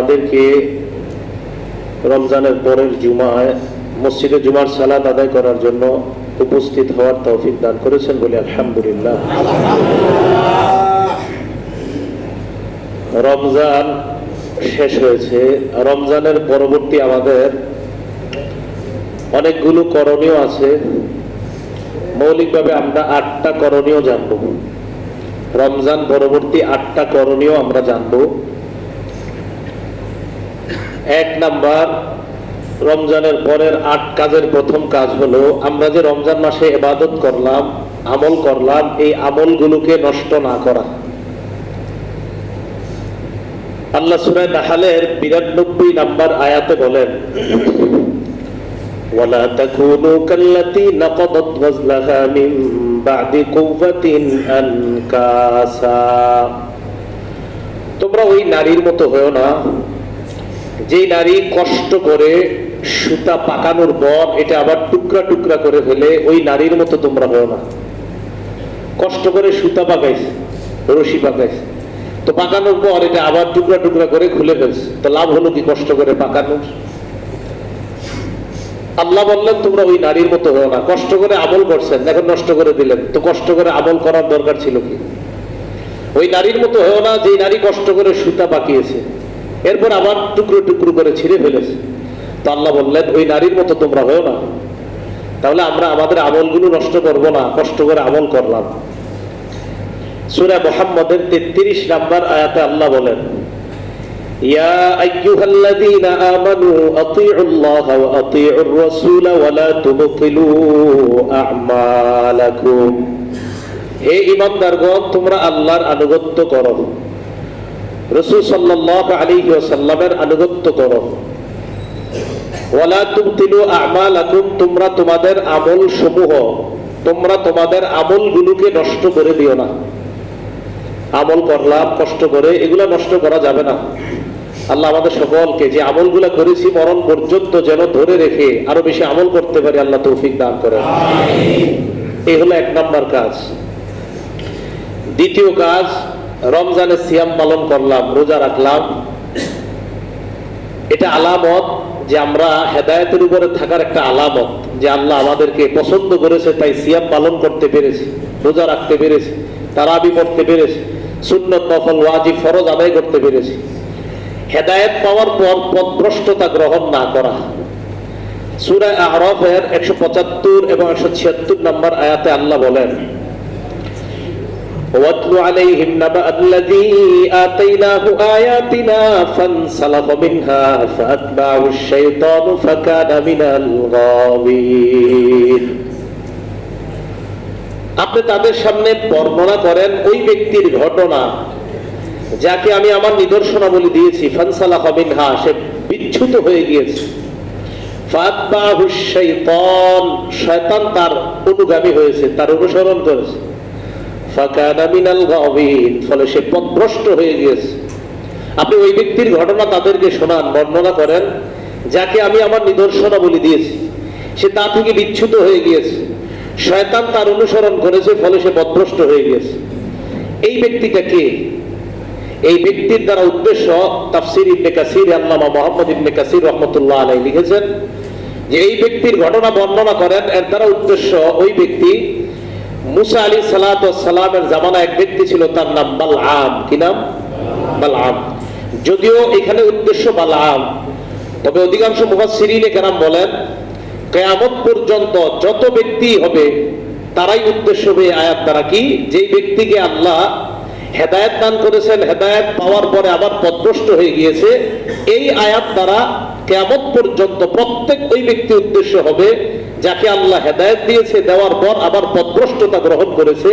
আমাদেরকে রমজানের পরের জুমায় মসজিদে জুমার সালাত আদায় করার জন্য উপস্থিত হওয়ার তৌফিক দান করেছেন বলে আলহামদুলিল্লাহ। রমজান শেষ হয়েছে। রমজানের পরবর্তী আমাদের অনেকগুলো করণীয় আছে। মৌলিকভাবে আমরা 8টা করণীয় জানব। রমজান পরবর্তী 8টা করণীয় আমরা জানব। 1 নাম্বার, রমজানের পরের 8 কাজের প্রথম কাজ হলো আমরা যে রমজান মাসে ইবাদত করলাম, আমল করলাম, এই আমলগুলোকে নষ্ট না করা। আল্লাহ সূরা নাহলের 92 নাম্বার আয়াতে বলেন, ওয়ালা তাকুনু কাল্লাতী নাকাদাত গাজলাহা মিন বা'দি কুওয়াতিন আনকাসা। তোমরা ওই নারীর মতো হয়ো না যে নারী কষ্ট করে সুতা পাকানোর পর এটা আবার টুকরা টুকরা করে ফেলে। ওই নারীর মতো তোমরা হয়ো না। কষ্ট করে সুতা পাকাইছে, রশি পাকাইছে, তো পাকানোর পর এটা আবার টুকরা টুকরা করে খুলে ফেলছে, তো লাভ হলো কি কষ্ট করে পাকানোর? আল্লাহ বললেন তোমরা ওই নারীর মতো হও না। কষ্ট করে আমল করছেন, এখন নষ্ট করে দিলেন, তো কষ্ট করে আমল করার দরকার ছিল কি? ওই নারীর মতো হও না যে নারী কষ্ট করে সুতা পাকিয়েছে, এরপর আবার টুকরো টুকরো করে ছিঁড়ে ফেলেছে। তো আল্লাহ বললেন ওই নারীর মতো তোমরা হও না। তাহলে আমরা আমাদের আমলগুলো নষ্ট করব না, কষ্ট করে আমল করলাম। সূরা মুহাম্মদের 33 নাম্বার আয়াতে আল্লাহ বলেন, ইয়া আইয়ুহাল্লাযীনা আমানু আতিউল্লাহা ওয়া আতিউর রাসূল ওয়া লা তুবতিলু আ'মালাকুম। হে ঈমানদারগণ, তোমরা আল্লাহর আনুগত্য করো, রাসূল সাল্লাল্লাহু আলাইহি ওয়াসাল্লামের আনুগত্য করো। ওয়া লা তুবতিলু আ'মালাকুম, তোমরা তোমাদের আমল সমূহ, তোমরা তোমাদের আমলগুলোকে নষ্ট করে দিও না। আমল করলাম কষ্ট করে, এগুলা নষ্ট করা যাবে না। আল্লাহ আমাদের সকলকে যে আমলগুলা করেছি মরণ পর্যন্ত যেন ধরে রেখে আরো বেশি আমল করতে পারি, আল্লাহ তৌফিক দান করেন। এই হলো 1 নাম্বার কাজ। দ্বিতীয় কাজ, রমজানে সিয়াম পালন করলাম, রোজা রাখলাম, এটা আলামত যে আমরা হেদায়েতের উপরে থাকার একটা আলামত যে আল্লাহ আমাদেরকে পছন্দ করেছে, তাই সিয়াম পালন করতে পেরেছি, রোজা রাখতে পেরেছি, তারাবি পড়তে পেরেছি, সুন্নত নফল ওয়াজিব ফরজ আদায় করতে পেরেছি। হেদায়েত পাওয়ার পর পথভ্রষ্টতা গ্রহণ না করা। সূরা আ'রাফের 175 এবং 176 নম্বর আয়াতে আল্লাহ বলেন, ওয়াতলু আলাইহিম নাবা আল্লাযী আতাইনাহু আয়াতিনা ফানসালাখা মিনহা ফাআতবা'হুশ শাইতানু ফাকানা মিনাল গাওয়িন। আপনি তাদের সামনে বর্ণনা করেন ওই ব্যক্তির ঘটনা যাকে আমি আমার নিদর্শনাবলী দিয়েছি, ফানসালাখা মিনহা, সে বিচ্যুত হয়ে গিয়েছে, ফাআতবা'হুশ শাইতান, শয়তান তার অনুগামী হয়েছে, তার অনুসরণ করেছে, ফাকানা মিনাল গাওয়িন, ফলে সে পথভ্রষ্ট হয়ে গিয়েছে। আপনি ওই ব্যক্তির ঘটনা তাদেরকে শোনান, বর্ণনা করেন যাকে আমি আমার নিদর্শনাবলী দিয়েছি, সে তা থেকে বিচ্যুত হয়ে গিয়েছে, শয়তান তার অনুসরণ করেছে, ফলে সে পথভ্রষ্ট হয়ে গিয়েছে। এই ব্যক্তিটা কে? এই ব্যক্তির দ্বারা উদ্দেশ্য, তাফসীর ইবনে কাসির আল্লামা মুহাম্মদ ইবনে কাসির রাহমাতুল্লাহ আলাইহি লিখেছেন যে এই ব্যক্তির ঘটনা বর্ণনা করেন, এর দ্বারা উদ্দেশ্য ওই ব্যক্তি মুসা আলাইহিস সালাতু ওয়াস সালামের জামানায় এক ব্যক্তি ছিল, তার নাম বালআম। কি নাম? বালআম। যদিও এখানে উদ্দেশ্য বালআম, তবে অধিকাংশ মুফাসসিরিনে কেরাম বলেন কিয়ামত পর্যন্ত যত ব্যক্তি হবে তারাই উদ্দেশ্য হবে আয়াত দ্বারা। কি? যেই ব্যক্তিকে আল্লাহ হেদায়েত দান করেছেন, হেদায়েত পাওয়ার পরে আবার পথভ্রষ্ট হয়ে গিয়েছে, এই আয়াত দ্বারা কিয়ামত পর্যন্ত প্রত্যেক ওই ব্যক্তি উদ্দেশ্য হবে যাকে আল্লাহ হেদায়েত দিয়েছে, দেওয়ার পর আবার পথভ্রষ্টতা গ্রহণ করেছে,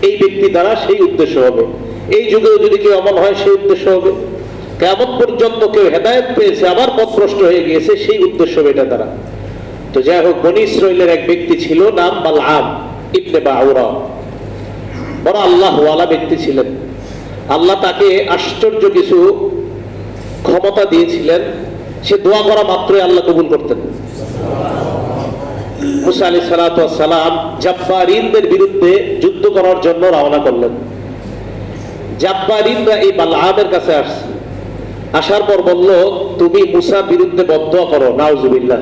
এই ব্যক্তি দ্বারা সেই উদ্দেশ্য হবে। এই যুগেও যদি কেউ এমন হয় সেই উদ্দেশ্য হবে। কিয়ামত পর্যন্ত কেউ হেদায়েত পেয়েছে আবার পথভ্রষ্ট হয়ে গিয়েছে, সেই উদ্দেশ্য হবে এটা দ্বারা। তো যাই হোক, বনী ইসরাঈলের এক ব্যক্তি ছিল, নাম বালআম ইবনে বাউরা, বড় আল্লাহওয়ালা ব্যক্তি ছিলেন। আল্লাহ তাকে আশ্চর্য কিছু ক্ষমতা দিয়েছিলেন, সে দোয়া করা মাত্রই আল্লাহ কবুল করতেন। মুসা আলাইহিস সালাতু ওয়াস সালাম জাব্বারিনদের বিরুদ্ধে যুদ্ধ করার জন্য রওনা করলেন। জাব্বারিনরা এই বালআমের কাছে আসছে, আসার পর বলল, তুমি মুসার বিরুদ্ধে বদদোয়া করো। নাউজুবিল্লাহ,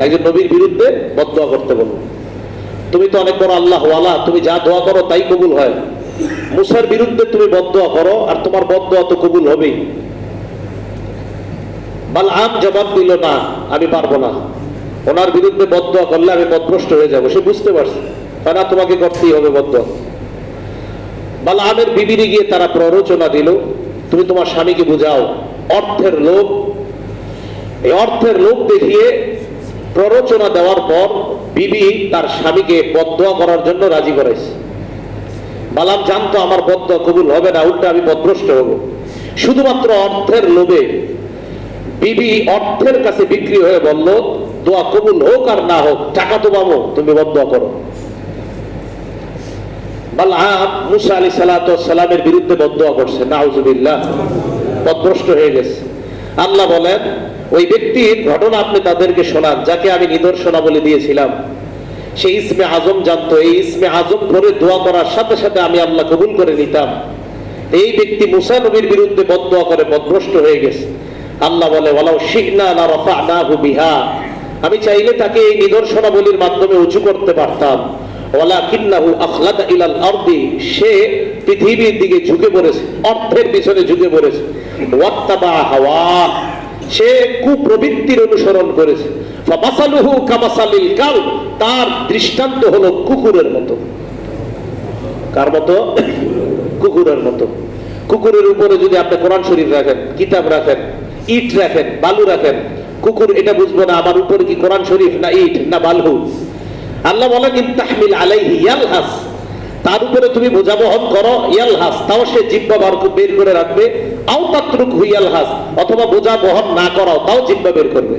একজন নবীর বিরুদ্ধে বদদোয়া করতে বলল। তুমি তো অনেক বড় আল্লাহ ওয়ালা, তুমি যা দোয়া করো তাই কবুল হয়। মুসার বিরুদ্ধে তুমি বদদোয়া করো, আর তোমার বদদোয়া তো কবুল হবেই। বালআম জবাব দিল, না, আমি পারবো না। ওনার বিরুদ্ধে বদদোয়া করলে আমি পথভ্রষ্ট হয়ে যাবো। সে বুঝতে পারছে, না, তোমাকে করতেই হবে বদদোয়া। বালআমের বিবিরে গিয়ে তারা প্ররোচনা দিল, তুমি তোমার স্বামীকে বুঝাও। অর্থের লোভ, এই অর্থের লোভ দেখিয়ে প্ররোচনা দেওয়ার পর বিবি তার স্বামীকে বদদোয়া করার জন্য রাজি করাইছে। বালাম জানতো আমার বদদোয়া কবুল হবে না, উল্টা আমি পথভ্রষ্ট হব। শুধুমাত্র অর্থের লোভে বিবি অর্থের কাছে বিক্রি হয়ে বলল, দোয়া কবুল হোক আর না হোক, টাকা তো পাবো, তুমি বদদোয়া করো। বালআম মুসা আলাইহিস সালাতু ওয়াস সালামের বিরুদ্ধে বদদোয়া করছে। নাউজুবিল্লাহ, পথভ্রষ্ট হয়ে গেছে। আল্লাহ বলেন, ওই ব্যক্তির ঘটনা আপনি তাদেরকে শোনান যাকে আমি নিদর্শনাবলী দিয়েছিলাম। সে ইসমে আজম জানতো। এই ইসমে আজম ধরে দোয়া করার সাথে সাথে আমি আল্লাহ কবুল করে নিতাম। এই ব্যক্তি মুসা নবীর বিরুদ্ধে বদদোয়া করে পথভ্রষ্ট হয়ে গেছে। আল্লাহ বলে, ওয়ালাউ শি'না লারাফা'নাহু বিহা, আমি চাইলে তাকে এই নিদর্শনাবলীর মাধ্যমে উঁচু করতে পারতাম। ওয়ালাকিন্নাহু আখলাদা ইলাল আরদি, সে পৃথিবীর দিকে ঝুঁকে পড়েছে, অর্থের পিছনে ঝুঁকে পড়েছে। ওয়াত্তাবা হাওয়া, সে কুপ্রবৃত্তির অনুসরণ করেছে। ফামাসালুহু কামাসালিল কালব, তার দৃষ্টান্ত হলো কুকুরের মতো। কার মতো? কুকুরের মতো। কুকুরের উপরে যদি আপনি কোরআন শরীফ রাখেন, কিতাব রাখেন, ইট রাখেন, বালু রাখেন, কুকুর এটা বুঝবো না আমার উপরে কি কোরআন শরীফ না ইট না বালু। আল্লাহ বলেন, ইন তাহমিল আলাইহি ইয়ালহাস, তার উপরে তুমি বোঝা বহন করো, ইয়ালহাস, তাও সে জিহ্বা বের করে রাখবে। আও তাতরুকহু ইয়ালহাস, অথবা বোঝা বহন না করাও, তাও জিহ্বা বের করবে।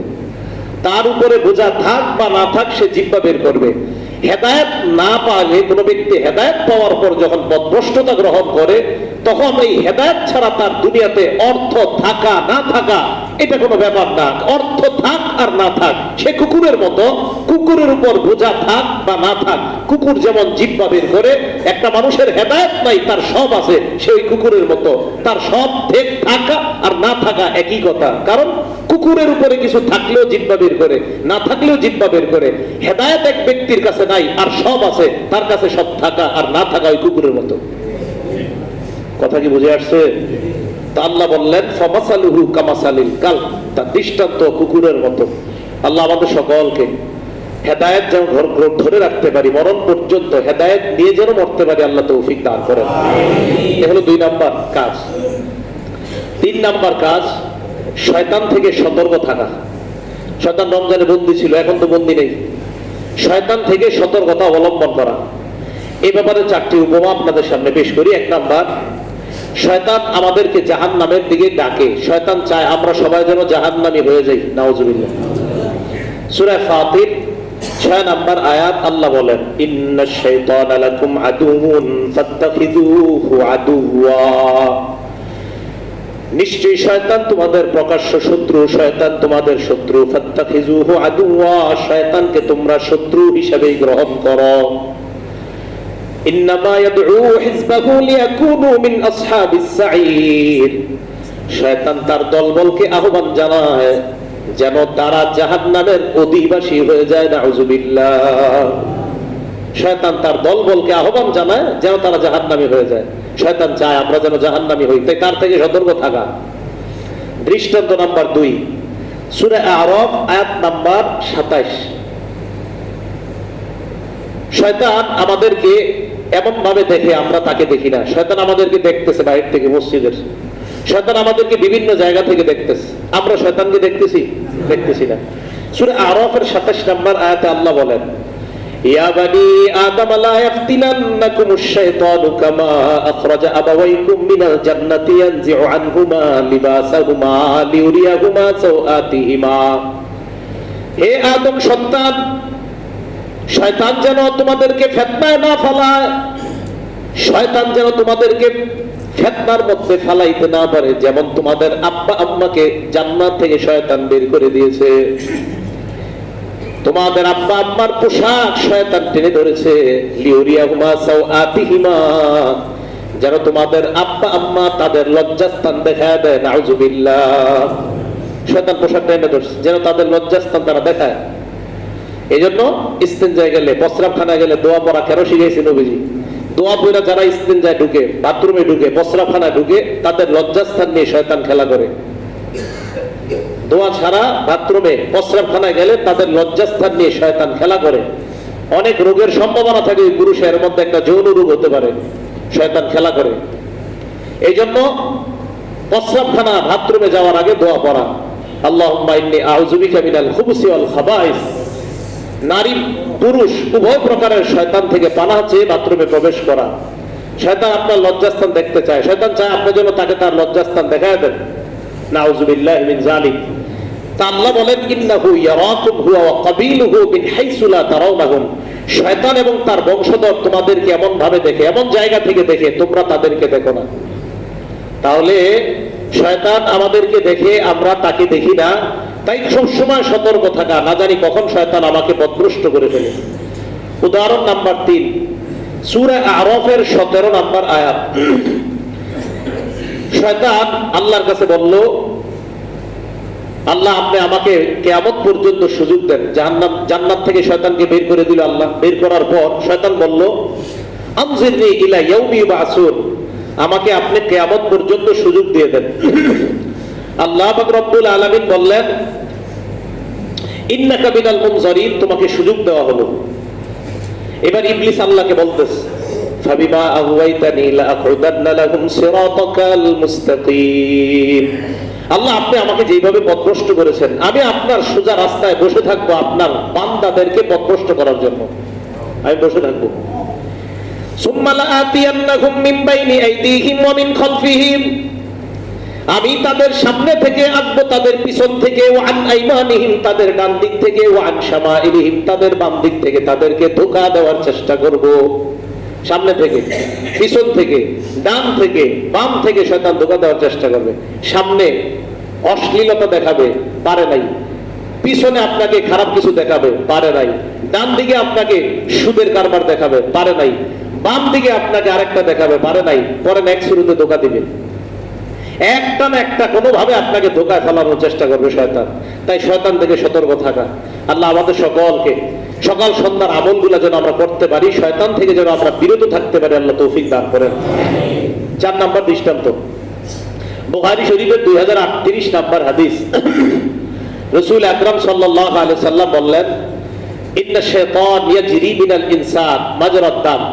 তার উপরে বোঝা থাক বা না থাক, সে জিহ্বা বের করবে। হেদায়েত না পাওয়া, কোন ব্যক্তি হেদায়েত পাওয়ার পর যখন পথভ্রষ্টতা গ্রহণ করে, তখন এই হেদায়েত ছাড়া তার দুনিয়াতে অর্থ থাকা না থাকা এটা কোনো ব্যাপার না। অর্থ থাক আর না থাক, সে কুকুরের মতো। কুকুরের উপর বোঝা থাক বা না থাক, কুকুর যেমন জিহ্বা বের করে, একটা মানুষের হেদায়েত নাই, তার সব আছে, সে ওই কুকুরের মতো। তার সব থাকা আর না থাকা একই কথা। কারণ কুকুরের উপরে কিছু থাকলেও জিহ্বা বের করে, না থাকলেও জিহ্বা বের করে। হেদায়েত এক ব্যক্তির কাছে নাই, আর সব আছে, তার কাছে সব থাকা আর না থাকা ওই কুকুরের মতো। কথা কি বুঝে আসছে? তা আল্লাহ বললেন, ফামাসালুহু কামাসালিল কালব, তার দৃষ্টান্ত কুকুরের মতো। আল্লাহ আমাদের সকলকে হেদায়েত যেন ধরে রাখতে পারি, মরণ পর্যন্ত হেদায়েত নিয়ে যেন মরতে পারি, আল্লাহ তৌফিক দান করেন। এ হলো 2 নাম্বার কাজ। 3 নাম্বার কাজ, শয়তান থেকে সতর্ক থাকা। শয়তান রমজানে বন্দী ছিল, এখন তো বন্দী নেই। শয়তান থেকে সতর্কতা অবলম্বন করা। এই ব্যাপারে 4টি উপমা আপনাদের সামনে পেশ করি। 1 নাম্বার, শয়তান আমাদেরকে জাহান্নামের দিকে ডাকে। শয়তান চায় আমরা সবাই যেন জাহান্নামী হয়ে যাই। নাউজুবিল্লাহ। সূরা ফাতির 6 নাম্বার আয়াত, আল্লাহ বলেন, ইন্নাশ শাইতানা লাকুম আদুউন ফাত্তাখিযুহু আদুওয়া, নিশ্চয়ই শয়তান তোমাদের প্রকাশ্য শত্রু, শয়তান তোমাদের শত্রু। ফাত্তাখিযুহু আদুওয়া, শয়তানকে তোমরা শত্রু হিসেবে গ্রহণ করো। ইন্নামা ইয়াদউ হিজবাহু লিয়াকুনু মিন আসহাবিস সাঈর, শয়তান তার দলবলকে আহ্বান জানায় যেন তারা জাহান্নামের অধিবাসী হয়ে যায়। নাউজুবিল্লাহ। শয়তান তার দলবলকে আহ্বান জানায় যেন তারা জাহান্নামী হয়ে যায়। শয়তান চায় আমরা যেন জাহান্নামী হই, তাই তার থেকে সতর্ক থাকা। দৃষ্টান্ত নাম্বার 2, সূরা আরাফ আয়াত নাম্বার 27। শয়তান আমাদেরকে এমন ভাবে দেখে, আমরা তাকে দেখি না। শয়তান আমাদেরকে দেখতেছে বাইরে থেকে, মসজিদের। শয়তান আমাদেরকে বিভিন্ন জায়গা থেকে দেখতেছে, আমরা শয়তানকে দেখতেছি না। সূরা আরাফের 27 নম্বর আয়াতে আল্লাহ বলেন, ইয়া বানি আদম লা ইয়াফতিনান্নাকুমুশ শাইতানু কামা আখরাজা আবাওয়াইকুম মিনাল জান্নাতি ইয়ানজিউ আনহুমা লিবাসাহুমা লিউরিয়াহুমা সাওআতিহিমা। হে আদম সন্তান, শয়তান যেন তোমাদেরকে ফিতনায় না ফেলায়, শয়তান যেন তোমাদেরকে ফিতনার মধ্যে ফেলাইতে না পারে। যেমন তোমাদের আব্বা আম্মাকে জান্নাত থেকে শয়তান বের করে দিয়েছে, তোমাদের আব্বা আম্মার পোশাক শয়তান টেনে ধরেছে। লিউরিয়াহুমা সাওআতিহিমা, যেন তোমাদের আব্বা আম্মা তাদের লজ্জাস্থান দেখায় দেয়, নাউজুবিল্লাহ। শয়তান পোশাক টেনে ধরছে যেন তাদের লজ্জাস্থান তারা দেখায়। এই জন্য ইস্তেঞ্জায় গেলে, প্রস্রাবখানায় গেলে দোয়া পড়া কেন শিখেছি নবীজি? দোয়া পড়া যারা ইস্তেঞ্জায় ঢুকে, বাথরুমে ঢুকে, প্রস্রাবখানায় ঢুকে, তাদের লজ্জাস্থান নিয়ে শয়তান খেলা করে। দোয়া ছাড়া বাথরুমে, প্রস্রাবখানায় গেলে তাদের লজ্জাস্থান নিয়ে শয়তান খেলা করে। অনেক রোগের সম্ভাবনা থাকে ওই পুরুষের মধ্যে, একটা যৌন রোগ হতে পারে, শয়তান খেলা করে। এই জন্য প্রস্রাবখানা, বাথরুমে যাওয়ার আগে দোয়া পড়া, আল্লাহুম্মা ইন্নী আউযু বিকা মিনাল খুবুসি ওয়াল খাবাইস। নারী পুরুষ উভয় প্রকারের শয়তান থেকে পানাহ চেয়ে বাথরুমে প্রবেশ করা। শয়তান আপনার লজ্জাস্থান দেখতে চায়, শয়তান চায় আপনি যেন তাকে তার লজ্জাস্থান দেখায় দেন, নাউযুবিল্লাহি মিন যালিক। তা আল্লাহ বলেন, ইন্নাহু ইয়ারাকুম হুয়া ওয়া কাবিলুহু মিন হাইসু লা তারাউনাহুম। শয়তান এবং তার বংশধর তোমাদেরকে এমন ভাবে দেখে, এমন জায়গা থেকে দেখে, তোমরা তাদেরকে দেখো না। তাহলে শয়তান আমাদেরকে দেখে, আমরা তাকে দেখি না। তাই সবসময় সতর্ক থাকা, না জানি কখন শয়তান আমাকে পথভ্রষ্ট করে ফেলে। উদাহরণ নাম্বার 3, সূরা আরাফের 17 নম্বর আয়াত। শয়তান আল্লাহর কাছে বলল, আল্লাহ আপনি আমাকে কিয়ামত পর্যন্ত সুযোগ দেন। জান্নাত থেকে শয়তানকে বের করে দিল আল্লাহ। বের করার পর শয়তান বলল, আনজিরনি ইলা ইয়াউমি ইউবআসুন, আমাকে আপনি কিয়ামত পর্যন্ত সুযোগ দিয়ে দেন। আল্লাহ পাক রব্বুল আলামিন বললেন, ইন্নাকা মিনাল মুনজারিন, তোমাকে সুযোগ দেওয়া হলো। এবার ইবলিস আল্লাহকে বলতেছে, ফাবিমা আগুওয়াইতানি লাআকুদান্না লাহুম সিরাতাকাল মুস্তাকিম। আল্লাহ আপনি আমাকে যেভাবে পথভ্রষ্ট করেছেন, আমি আপনার সোজা রাস্তায় বসে থাকবো, আপনার বান্দাদেরকে পথভ্রষ্ট করার জন্য আমি বসে থাকবো। সুম্মা লাআতিয়ান্নাহুম মিন বাইনি আইদিহিম ওয়া মিন খালফিহিম, আমি তাদের সামনে থেকে আসবো, তাদের পিছন থেকে, ওয়া আন আইমানিহিম, তাদের ডান দিক থেকে, ওয়া আন শামাইলিহিম, তাদের বাম দিক থেকে, তাদেরকে ধোঁকা দেওয়ার চেষ্টা করব। সামনে থেকে, পিছন থেকে, ডান থেকে, বাম থেকে শয়তান ধোঁকা দেওয়ার চেষ্টা করবে। সামনে অশ্লীলতা দেখাবে, পারে নাই। পিছনে আপনাকে খারাপ কিছু দেখাবে, পারে নাই। ডান দিকে আপনাকে সুদের কারবার দেখাবে, পারে নাই। বাম দিকে আপনাকে আরেকটা দেখাবে, পারে নাই। পরে নেক্সট শুরুতে ধোঁকা দিবে। একটা না একটা কোনোভাবে আপনাকে ধোঁকায় ফেলানোর চেষ্টা করবে শয়তান। তাই শয়তান থেকে সতর্ক থাকা। আল্লাহ আমাদের সকলকে সকাল সন্ধ্যার আমলগুলো যেন আমরা করতে পারি, শয়তান থেকে যেন আমরা বিরত থাকতে পারি, আল্লাহ তৌফিক দান করেন। 4 নম্বর দৃষ্টান্ত, বুখারী শরীফের 2038 নম্বর হাদিস। রাসূল আকরাম সাল্লাল্লাহু আলাইহি সাল্লাম বললেন, ইন্না শাইতান ইয়াজরি মিনাল ইনসান মাজরাদ দাম।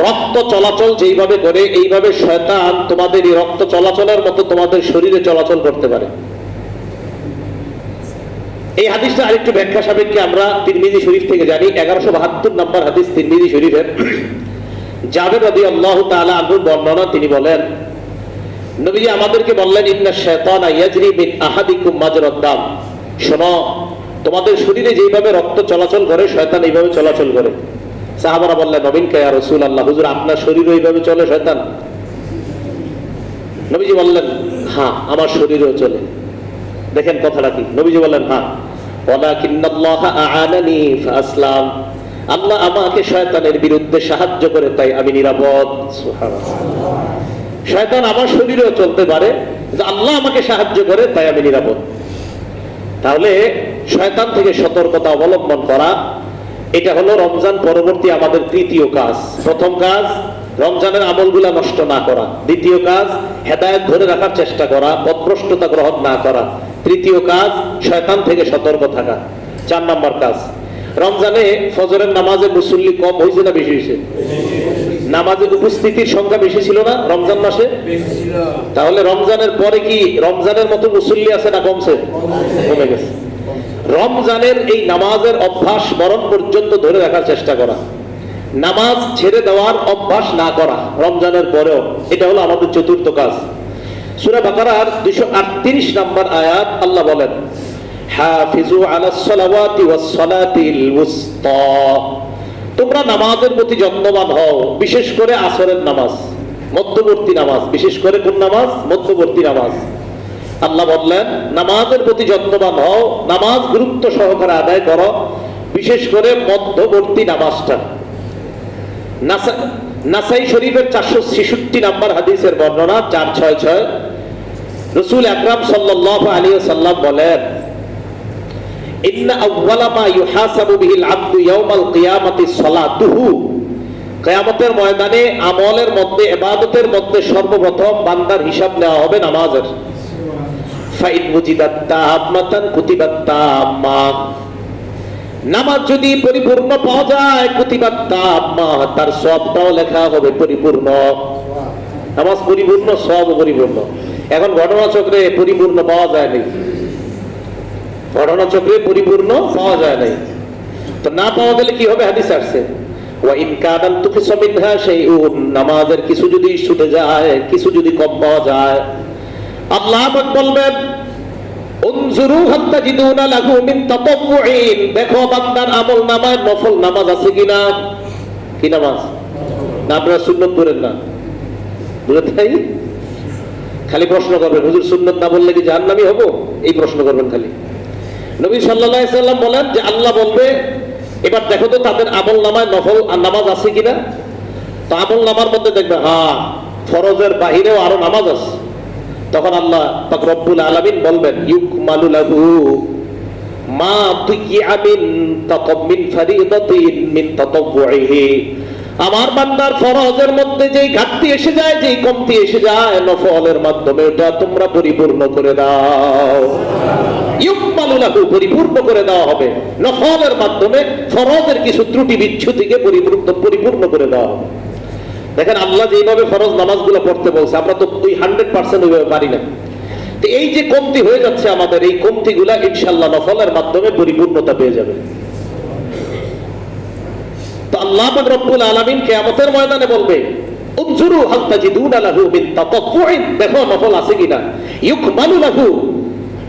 রক্ত চলাচল যেইভাবে করে, এইভাবে শয়তান তোমাদের এই রক্ত চলাচলের মতো তোমাদের শরীরে চলাচল করতে পারে। এই হাদিসটা আরেকটু ব্যাখ্যা সাপেক্ষে আমরা তিরমিজি শরীফ থেকে জানি। 1172 নম্বর হাদিস তিরমিজি শরীফের। জাবের রাদিয়াল্লাহু তাআলা আনহুর বর্ণনা, তিনি বলেন, নবীজি আমাদেরকে বললেন, ইন্না শাইতানা ইয়াজরি মিন আহাদিকুম মাজরাদ দাম। শোনো, তোমাদের শরীরে যেইভাবে রক্ত চলাচল করে, শয়তান এইভাবে চলাচল করে। সাহাবারা বললেন, নবীনকে ইয়া রাসূলুল্লাহ, হুজুর আপনার শরীরে এইভাবে চলে শয়তান? নবীজি বললেন, হ্যাঁ আমার শরীরেও চলে। দেখেন কথাটা কি, নবীজি বললেন, হ্যাঁ, ওয়ালাকিন্নাল্লাহা আ'আনানি ফাআসলাম, আল্লাহ আমাকে শয়তানের বিরুদ্ধে সাহায্য করে, তাই আমি নিরাপদ। সুবহানাল্লাহ। শয়তান আমার শরীরেও চলতে পারে, আল্লাহ আমাকে সাহায্য করে, তাই আমি নিরাপদ। তাহলে শয়তান থেকে সতর্কতা অবলম্বন করা, এটা হলো রমজান পরবর্তী আমাদের তৃতীয় কাজ। প্রথম কাজ রমজানের আমলগুলা নষ্ট না করা। দ্বিতীয় কাজ হেদায়েত ধরে রাখার চেষ্টা করা, পথভ্রষ্টতা গ্রহণ না করা। তৃতীয় কাজ শয়তান থেকে সতর্ক থাকা। 4 নম্বর কাজ, রমজানে ফজরের নামাজে মুসল্লি কম হয়েছে না বেশি হয়েছে? নামাজে উপস্থিতির সংখ্যা বেশি ছিল না রমজান মাসে? তাহলে রমজানের পরে কি রমজানের মতো মুসল্লি আছে না কমছে? কমে গেছে। রমজানের এই নামাজের অভ্যাস মরণ পর্যন্ত ধরে রাখার চেষ্টা করা, নামাজ ছেড়ে দেওয়ার অভ্যাস না করা রমজানের পরেও, এটা হলো আমাদের চতুর্থ কাজ। সূরা বাকারার 238 নম্বর আয়াত, আল্লাহ বলেন, হাফিজু আলাস সালাওয়াতি ওয়াস সালাতিল উসতা, তোমরা নামাজের প্রতি যত্নবান হও, বিশেষ করে আসরের নামাজ, মধ্যবর্তী নামাজ। বিশেষ করে কোন নামাজ? মধ্যবর্তী নামাজ। আল্লাহ বললেন, নামাজের প্রতি যত্নবান হও, নামাজ গুরুত্ব সহকারে আদায় করো, বিশেষ করে মধ্যবর্তী নামাজটা। নাসাই শরীফের 466 নম্বর হাদিসের বর্ণনা 466, রাসূল আকরাম সাল্লাল্লাহু আলাইহি ওয়াসাল্লাম বলেন, ইন্না আউওয়ালা মা ইউহাসাবু বিহিল আবদু ইয়াউমাল কিয়ামাতি সালাতুহু, কিয়ামতের ময়দানে আমলের মধ্যে, ইবাদতের মধ্যে সর্বপ্রথম বান্দার হিসাব নেওয়া হবে নামাজের। ফাইন মুজিদাত তাম্মাতান কুতিবাত তাম্মা, নামাজ যদি পরিপূর্ণ পাওয়া যায়, কুতিবাত তাম্মা, তার সওয়াবটাও লেখা হবে পরিপূর্ণ। নামাজ পরিপূর্ণ, সওয়াব পরিপূর্ণ। এখন ঘটনাচক্রে পরিপূর্ণ পাওয়া যায় নাই, ঘটনাচক্রে পরিপূর্ণ পাওয়া যায় নাই। তো না পাওয়া গেলে কি হবে? হাদিস আসছে, ওয়া ইন কাদান তুকসা মিনহা শাইউন, নামাজের কিছু যদি ছুটে যায়, কিছু যদি কম পাওয়া যায়, আল্লাহ পাক বলবেন, উনজুরু হাত্তা জিদুনা লাহু মিন তাতাওউইন, দেখো বান্দার আমল নামায় নফল নামাজ আছে কিনা। কি নামাজ? না আপনারা সুন্নাত পড়েন না, বুঝতে তাই খালি প্রশ্ন করবেন, হুজুর সুন্নাত না বললে কি জাহান্নামী হব? এই প্রশ্ন করবেন খালি। নবী সাল্লাল্লাহু আলাইহি সাল্লাম বলেন যে আল্লাহ বলবে, এবার দেখো তো তাদের আমল নামায় নফল আর নামাজ আছে কিনা। তো আমল নামার মধ্যে দেখবে হ্যাঁ ফরজের বাহিরেও আরো নামাজ আছে। তখন আল্লাহ পাক রব্বুল আলামিন বলবেন, ইউকমালু লাহু মা তুকিয়া মিন তাতামিন ফারিদাতিন মিন তাতাওউইহি, আমার বান্দার ফরজের মধ্যে যেই ঘাটতি এসে যায়, যেই কমতি এসে যায়, নফলের মাধ্যমে ওটা তোমরা পরিপূর্ণ করে দাও। ইউকমালু লাহু, পরিপূর্ণ করে দেওয়া হবে নফলের মাধ্যমে, ফরজের কিছু ত্রুটি বিচ্ছুতিকে পরিপূর্ণ করে দেওয়া হবে। দেখেন আল্লাহ যেভাবে ফরজ নামাজগুলো পড়তে বলছে, আমরা তো ওই 100% ওইভাবে পারি না। তো এই যে কমতি হয়ে যাচ্ছে আমাদের, এই কমতিগুলা ইনশাআল্লাহ নফলের মাধ্যমে পরিপূর্ণতা পেয়ে যাবে। তো আল্লাহ পাক রব্বুল আলামিন কিয়ামতের ময়দানে বলবে, উনজুরু হাল তাজিদুনা লাহু মিন তাতাওউইন, দেখো নফল আছে কিনা। ইউকমালু লাহু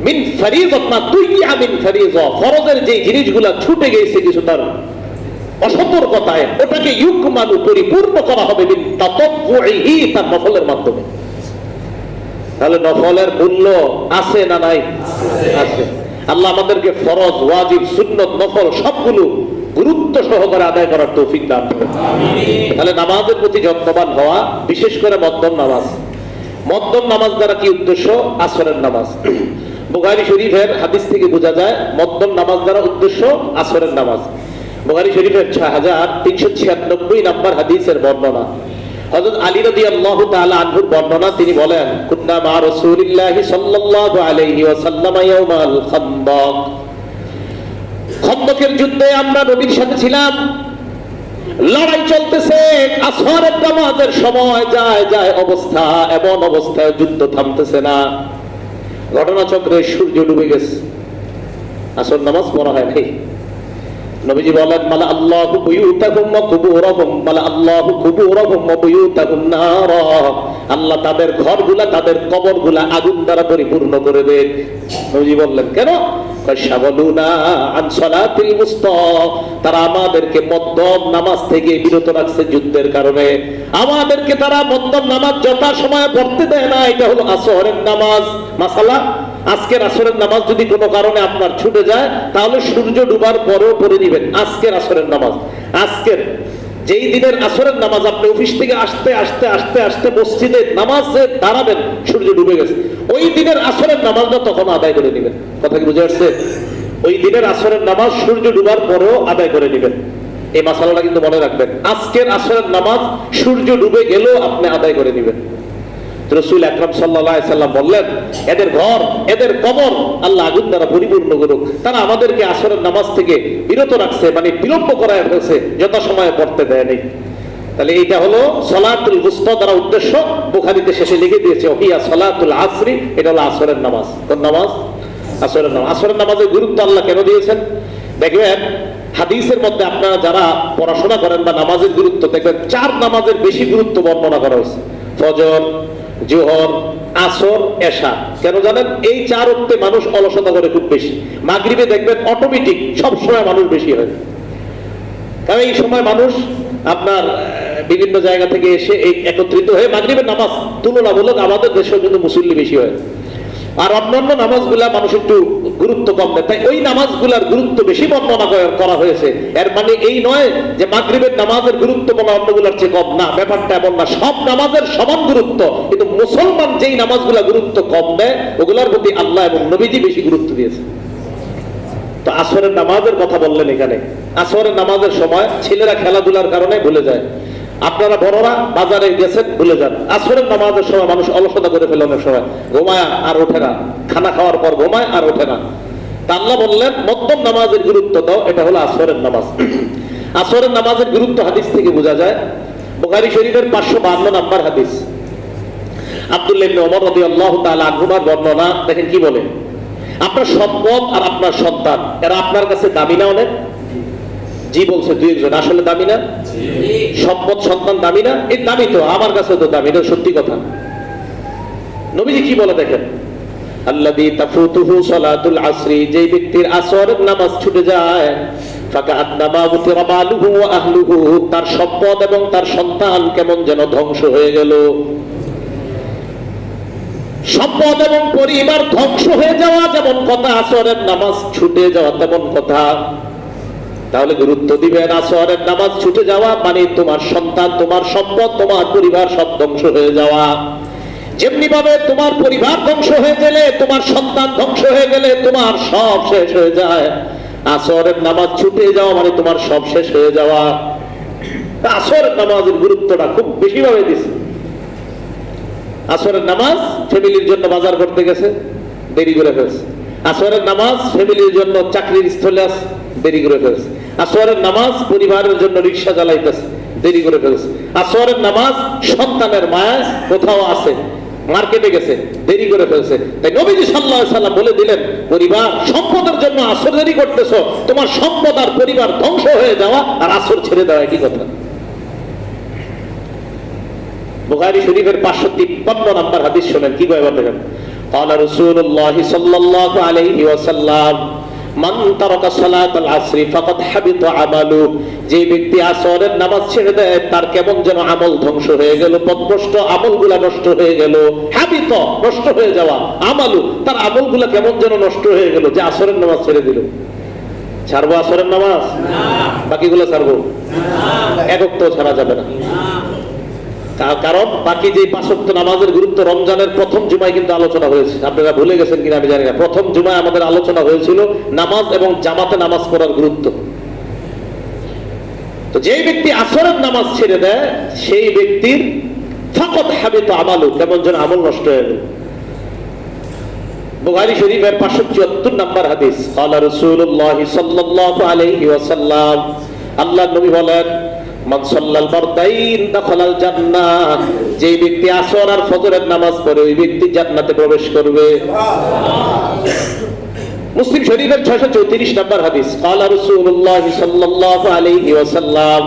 মিন ফারিযাত মা তুইয়া মিন ফারিযা, ফরজের যে জিনিসগুলা ছুটে গেছে কিছু তার অসতর্কতায়, ওটাকে ইউকমালু, পরিপূর্ণ করা হবে মিন তাতাওউইহি, তার নফলের মাধ্যমে। তাহলে নফলের মূল্য আছে না নাই? আছে। আল্লাহ আমাদেরকে ফরজ, ওয়াজিব, সুন্নত, নফল সবগুলো গুরুত্ব সহকারে আদায় করার তৌফিক দান করুন। তাহলে নামাজের প্রতি যত্নবান হওয়া, বিশেষ করে মধ্যম নামাজ। মধ্যম নামাজ দ্বারা কি উদ্দেশ্য? আসরের নামাজ। বুখারী শরীফের হাদিস থেকে বোঝা যায় মধ্যম নামাজ দ্বারা উদ্দেশ্য আসরের নামাজ। বুখারী শরীফের 6396 নম্বর হাদিসের বর্ণনা, হযরত আলী রাদিয়াল্লাহু তাআলা আনহুর বর্ণনা, তিনি বলেন, কুন্না মা রাসূলিল্লাহি সাল্লাল্লাহু আলাইহি ওয়াসাল্লাম ইয়াউমাল খান্দক, খন্দকের যুদ্ধে আমরা নবীর সাথে ছিলাম, লড়াই চলতেছে, আসরের নামাজের সময় যায় যায় অবস্থা, এমন অবস্থায় যুদ্ধ থামতেছে না। ঘটনাচক্রে সূর্য ডুবে গেছে, আসর নামাজ পড়া হয় নাই। নবীজি বলেন, মালা আল্লাহু বুয়ুতাহুম ওয়া কুবুরহুম, মালা আল্লাহু কুবুরহুম ওয়া বুয়ুতাহুম নারা, আল্লাহ তাদের ঘরগুলা, তাদের কবরগুলা আগুন দ্বারা পরিপূর্ণ করে দেন। নবীজি বললেন কেন? শাগালুনা আন সালাতিল মুস্তা, তারা আমাদেরকে মধ্যম নামাজ থেকে বিরত রাখছে যুদ্ধের কারণে, আমাদেরকে তারা মধ্যম নামাজ যথা সময়ে পড়তে দেয় না। এটা হলো আসরের নামাজ। মাসালা, আজকের আসরের নামাজ যদি কোনো কারণে আপনার ছুটে যায়, তাহলে সূর্য ডুবার পরেও পড়ে নিবেন আজকের আসরের নামাজ। আজকের যেই দিনের আসরের নামাজ, আপনি অফিস থেকে আসতে আসতে আসতে আসতে মসজিদে নামাজে দাঁড়াবেন, সূর্য ডুবে গেছে, ওই দিনের আসরের নামাজটা তখন আদায় করে নেবেন। কথা কি বুঝে আসছে? ওই দিনের আসরের নামাজ সূর্য ডুবার পরেও আদায় করে নেবেন। এই মাসালাটা কিন্তু মনে রাখবেন, আজকের আসরের নামাজ সূর্য ডুবে গেলেও আপনি আদায় করে নেবেন। রাসূল আকরাম সাল্লাল্লাহু আলাইহি সাল্লাম বললেন, এদের ঘর, এদের কবর আল্লাহ আগুন দ্বারা পরিপূর্ণ করুক। তারা আমাদেরকে আসরের নামাজ থেকে বিরত রাখছে, মানে বিলম্ব করায় ফেলছে, যথাসময়ে পড়তে দেয়নি। তাহলে এইটা হলো সালাতুল উস্তা দ্বারা উদ্দেশ্য। বুখারীতে শেষে লিখে দিয়েছে, ওহিয়া সালাতুল আসরি, এটা হলো আসরের নামাজ। কোন নামাজ? আসরের নামাজ। আসরের নামাজের গুরুত্ব আল্লাহ কেন দিয়েছেন? দেখবেন হাদিসের মধ্যে আপনারা যারা পড়াশোনা করেন বা নামাজের গুরুত্ব দেখবেন, 4 নামাজের বেশি গুরুত্ব বর্ণনা করা হয়েছে। ফজর, জোহর, আসর, এশা। কেন জানেন? এই 4 ওয়াক্তে মানুষ অলসতা করে খুব বেশি। মাগরিবে দেখবেন অটোমেটিক সব সময় মানুষ বেশি হয়, কারণ এই সময় মানুষ আপনার বিভিন্ন জায়গা থেকে এসে একত্রিত হয়ে মাগরিবের নামাজ তুলনামূলক আমাদের দেশেও কিন্তু মুসল্লি বেশি হয়। আর অন্যান্য নামাজগুলা মানুষ একটু গুরুত্ব কম দেয়, তাই ওই নামাজগুলোর গুরুত্ব বেশি বর্ণনা করা হয়েছে। এর মানে এই নয় যে মাগরিবের নামাজের গুরুত্ব বলা অন্যগুলোর চেয়ে কম, না, ব্যাপারটা এমন না। সব নামাজের সমান গুরুত্ব, কিন্তু মুসলমান যেই নামাজগুলা গুরুত্ব কম দেয় ওগুলোর প্রতি আল্লাহ এবং নবীজি বেশি গুরুত্ব দিয়েছে। তো আসরের নামাজের কথা বললেন এখানে। আসরের নামাজের সময় ছেলেরা খেলাধুলার কারণে ভুলে যায়, আপনারা বড়রা বাজারে গেছেন ভুলে যান। আসরের নামাজের সময় মানুষ অলসতা করে ফেলে, অনেক সময় ঘুমায় আর ওঠে না, খানা খাওয়ার পর ঘুমায় আর ওঠে না। তা আল্লাহ বললেন মধ্যম নামাজের গুরুত্ব দাও, এটা হলো আসরের নামাজ। আসরের নামাজের গুরুত্ব হাদিস থেকে বোঝা যায়। বুখারী শরীফের 552 নম্বর হাদিস, আব্দুল্লাহ ইবনে ওমর রাদিয়াল্লাহু তাআলা আনহুমার বর্ণনা। দেখেন কি বলে, আপনার সম্পদ আর আপনার সন্তান এরা আপনার কাছে দামি না অনেক? জি বলছে দুই একজন, আসলে দামি না? সম্পদ সন্তান দামি না? এই দামি তো, আমার কাছে তো দামি, এটা সত্যি কথা। নবীজি কি বলে দেখেন, আল্লাযী তাফুতুহু সালাতুল আসরি, যে ব্যক্তির আসরের নামাজ ছুটে যায়, ফাকাআন্নামা উতিরা মালুহু ওয়া আহলুহু, তার সম্পদ এবং তার সন্তান কেমন যেন ধ্বংস হয়ে গেল। সম্পদ এবং পরিবার ধ্বংস হয়ে যাওয়া যেমন কথা, আসরের নামাজ ছুটে যাওয়া তেমন কথা। তাহলে গুরুত্ব দিবেন, আসরের নামাজ ছুটে যাওয়া মানে তোমার সন্তান, তোমার সম্পদ, তোমার পরিবার সব ধ্বংস হয়ে যাওয়া। যেমনি ভাবে তোমার পরিবার ধ্বংস হয়ে গেলে, তোমার সন্তান ধ্বংস হয়ে গেলে তোমার সব শেষ হয়ে যায়, আসরের নামাজ ছুটে যাওয়া মানে তোমার সব শেষ হয়ে যাওয়া। আসরের নামাজের গুরুত্বটা খুব বেশি ভাবে দিছে। আসরের নামাজ ফ্যামিলির জন্য বাজার করতে গেছে, দেরি করে ফেলছে। আসরের নামাজ ফ্যামিলির জন্য চাকরির স্থলে আছে, দেরি করে ফেলছে। আসরের নামাজ পরিবারের জন্য রিকশা চালাইতেছে, দেরি করে ফেলছে। আসরের নামাজ সন্তানের মায়া কোথাও আছে, মার্কেটে গেছে, দেরি করে ফেলছে। তাই নবীজি সাল্লাল্লাহু আলাইহি সাল্লাম বলে দিলেন, পরিবার সম্পদের জন্য আসর দেরি করতেছো, তোমার সম্পদ আর পরিবার ধ্বংস হয়ে যাওয়া আর আসর ছেড়ে দেওয়া একই কথা। বুখারী শরীফের 553 নম্বর হাদিস শুনেন কি কয় দেখেন, قال رسول الله صلى الله عليه وسلم মান তারাকা সালাতাল আসরি ফাকাদ হাবিতা আমালু, যে ব্যক্তি আসরের নামাজ ছেড়ে দেয় তার কেমন যেন আমল ধ্বংস হয়ে গেল, পথভ্রষ্ট আমলগুলা নষ্ট হয়ে গেল। হাবিত নষ্ট হয়ে যাওয়া, আমালু তার আমলগুলা কেমন যেন নষ্ট হয়ে গেল, যে আসরের নামাজ ছেড়ে দিল। ছাড়বো আসরের নামাজ? বাকিগুলো ছাড়বো? একক তো ছাড়া যাবে না, কারণ বাকি যে 5 ওয়াক্ত নামাজের গুরুত্ব রমজানের প্রথম জুমায় কিন্তু আলোচনা হয়েছে। আপনারা ভুলে গেছেন কিনা আমি জানি না, প্রথম জুমায় আমাদের আলোচনা হয়েছিল নামাজ এবং জামাতে নামাজ পড়ার গুরুত্ব। তো যেই ব্যক্তি আসরের নামাজ ছেড়ে দেয় সেই ব্যক্তির ফাকাদ হাবিতা আমালু, কেমন যেন আমল নষ্ট হয়ে গেল। বুখারী শরীফের 574 নম্বর হাদিস, قال رسول الله صلى الله عليه وسلم, আল্লাহর নবী বলেন, মান সাল্লাল ফারদাইন দাখালাল জান্নাহ, যে ব্যক্তি আসর আর ফজরের নামাজ পড়ে ওই ব্যক্তি জান্নাতে প্রবেশ করবে। মুসলিম শরীফের 634 নম্বর হাদিস, قال رسول الله صلى الله عليه وسلم,